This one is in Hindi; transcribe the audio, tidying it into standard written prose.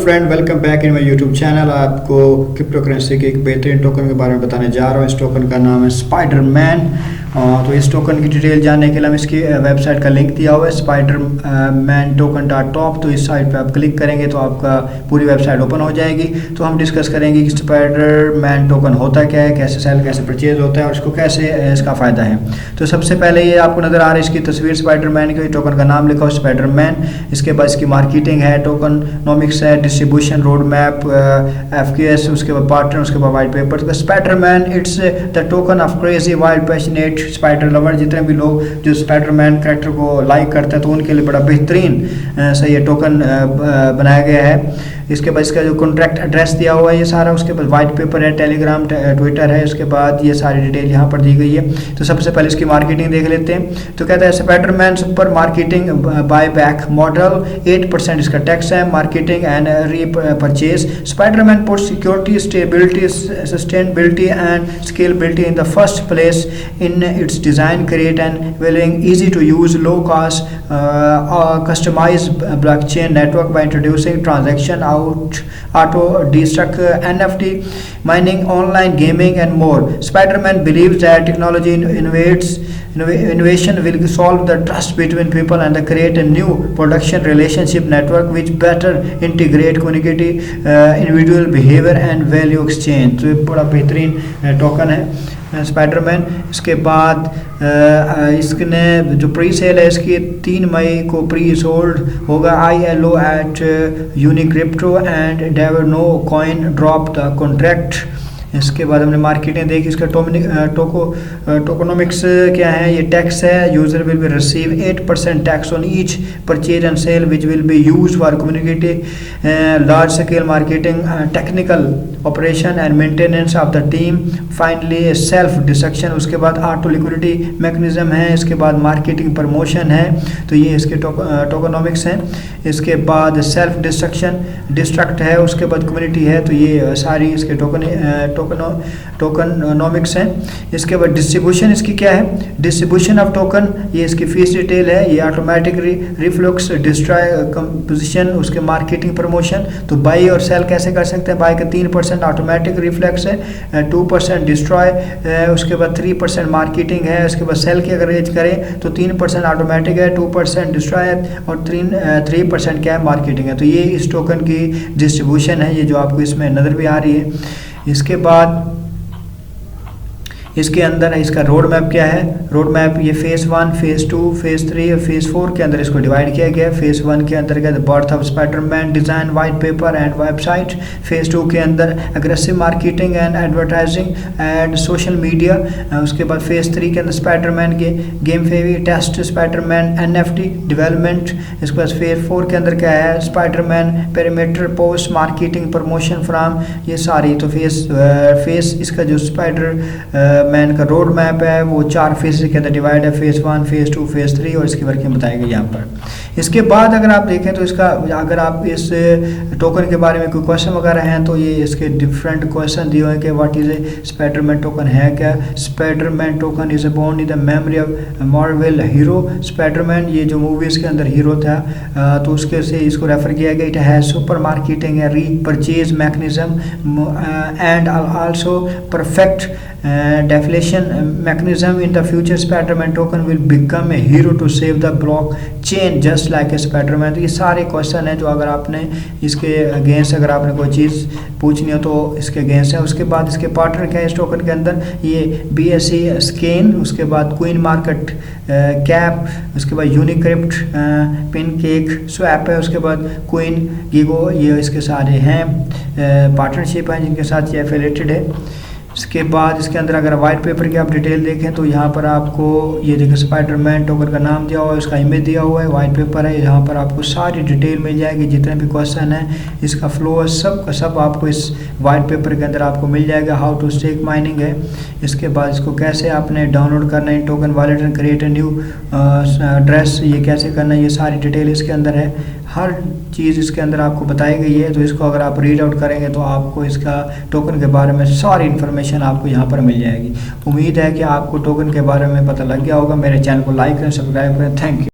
Friend, welcome back in my YouTube channel. आपको क्रिप्टो करेंसी के एक बेहतरीन टोकन के बारे में बताने जा रहा हूँ। इस टोकन का नाम है स्पाइडरमैन। तो इस टोकन की डिटेल जानने के लिए हम इसकी वेबसाइट का लिंक दिया हुआ है spiderman-token.top। तो इस साइट पे आप क्लिक करेंगे तो आपका पूरी वेबसाइट ओपन हो जाएगी। तो हम डिस्कस करेंगे कि स्पाइडरमैन टोकन होता क्या है, कैसे सेल कैसे परचेज होता है और इसको कैसे इसका फ़ायदा है। तो सबसे पहले ये आपको नज़र आ रहा है इसकी तस्वीर स्पाइडरमैन की, टोकन का नाम लिखा हो स्पाइडरमैन। इसके बाद इसकी मार्केटिंग है, टोकनोमिक्स है, डिस्ट्रीब्यूशन, रोड मैप, FQS, उसके बाद पार्टनर, उसके बाद white paper. Spiderman it's the token of crazy wild passionate spider lover. जितने भी लोग जो स्पाइडरमैन कैरेक्टर को लाइक करते हैं तो उनके लिए बड़ा बेहतरीन सही टोकन बनाया गया है। इसके बाद इसका जो कॉन्ट्रैक्ट एड्रेस दिया हुआ है ये सारा, उसके बाद वाइट पेपर है, टेलीग्राम, ट्विटर है, उसके बाद ये सारी डिटेल यहाँ पर दी गई है। तो सबसे पहले इसकी मार्केटिंग देख लेते हैं। तो कहता है Spiderman super marketing buy back model, 8% इसका टैक्स है, marketing and repurchase. Spiderman put security, stability, sustainability and scalability in the first place in its design, create and welling easy to use low cost customise blockchain network by introducing transaction auto destruct NFT mining, online gaming and more. Spider-Man believes that technology innovation will solve the trust between people and create a new production relationship network which better integrate community, individual behavior and value exchange। तो ये बड़ा बेहतरीन टोकन है स्पाइडरमैन। इसके बाद इसने जो प्री सेल है इसकी 3 मई को प्री सोल्ड होगा। ILO एट यूनिक्रिप्टो एंड देवर no coin drop the contract. इसके बाद हमने मार्केटिंग देखी। इसका टोकोनोमिक्स क्या है, ये टैक्स है। User will be receive 8% tax on each purchase and sale which will be use for community, large scale marketing, technical operation and maintenance of the team. Finally self destruction, उसके बाद ऑटो लिक्विडिटी मैकेनिज्म है। इसके बाद मार्केटिंग प्रमोशन है। तो ये इसके टोकोनोमिक्स हैं। इसके बाद सेल्फ डिस्ट्रक्ट है, उसके बाद कम्युनिटी है। तो ये सारी इसके टोकनोमिक्स हैं। इसके बाद डिस्ट्रीब्यूशन इसकी क्या है, डिस्ट्रीब्यूशन ऑफ टोकन, ये इसकी फीस डिटेल है। ये ऑटोमेटिक रिफ्लक्स डिस्ट्रॉय कंपोजिशन, उसके मार्केटिंग प्रमोशन। तो बाई और सेल कैसे कर सकते हैं, बाई का 3% ऑटोमेटिक रिफ्लेक्स है, 2% डिस्ट्रॉय, उसके बाद 3% मार्केटिंग है। उसके बाद सेल की अगर रेंज करें तो 3% ऑटोमेटिक है, 2% डिस्ट्रॉय है और 3% क्या है, मार्केटिंग है। तो ये इस टोकन की डिस्ट्रीब्यूशन है, ये जो आपको इसमें नज़र भी आ रही है। इसके बाद इसके अंदर इसका रोड मैप क्या है, रोड मैप ये फेज़ 1, फेज़ 2, फेज़ 3 और फेज़ 4 के अंदर इसको डिवाइड किया गया है। फेज़ 1 के अंदर क्या है, birth of Spiderman, design, white paper and website. Phase 2 के अंदर aggressive marketing and advertising and social media. उसके बाद फेज़ 3 के अंदर स्पाइडरमैन के गेम फेवी टेस्ट, स्पाइडरमैन NFT डेवलपमेंट। इसके बाद फेज़ 4 के अंदर क्या है, Spiderman perimeter, post marketing, promotion from, ये सारी। तो फेज़ इसका जो स्पाइडर मैन का रोड मैप है वो 4 फेज के अंदर डिवाइड है, फेज़ 1, फेज़ 2, फेज़ 3 और इसकी वर्किंग बताई गई यहाँ पर। इसके बाद अगर आप देखें तो इसका, अगर आप इस टोकन के बारे में कोई क्वेश्चन वगैरह हैं तो ये इसके डिफरेंट क्वेश्चन दिए हुए हैं कि what is a Spiderman token, है क्या। Spiderman token is born in the memory of Marvel hero. Spiderman ये जो मूवीज़ के अंदर हीरो था तो उसके से इसको रेफर किया गया। इट हैज़ सुपर मार्केटिंग है, री purchase mechanism and also perfect deflation mechanism. In the future Spiderman token will become a hero to save the blockchain just like a Spiderman। तो ये सारे क्वेश्चन हैं जो अगर आपने इसके अगेंस्ट अगर आपने कोई चीज़ पूछनी हो तो इसके अगेंस्ट है। उसके बाद इसके पार्टनर क्या है इस टोकन के अंदर, ये BSC स्केन, उसके बाद क्वीन मार्केट कैप, उसके बाद यूनिक्रिप्ट, पिनकेक, स्वैप है, उसके बाद क्वीन गीगो, ये इसके सारे हैं पार्टनरशिप हैं जिनके साथ ये एफिलिएटेड है। इसके बाद इसके अंदर अगर वाइट पेपर की आप डिटेल देखें तो यहाँ पर आपको ये देखिए स्पाइडरमैन टोकन का नाम दिया हुआ है, उसका इमेज दिया हुआ है, वाइट पेपर है, यहाँ पर आपको सारी डिटेल मिल जाएगी। जितने भी क्वेश्चन हैं, इसका फ्लो है, सब का सब आपको इस वाइट पेपर के अंदर आपको मिल जाएगा। हाउ टू स्टेक माइनिंग है। इसके बाद इसको कैसे आपने डाउनलोड करना है, token wallet and create a new address, ये कैसे करना है, ये सारी डिटेल इसके अंदर है। हर चीज़ इसके अंदर आपको बताई गई है। तो इसको अगर आप रीड आउट करेंगे तो आपको इसका टोकन के बारे में सारी इन्फॉर्मेशन आपको यहाँ पर मिल जाएगी। उम्मीद है कि आपको टोकन के बारे में पता लग गया होगा। मेरे चैनल को लाइक करें, सब्सक्राइब करें। Thank you.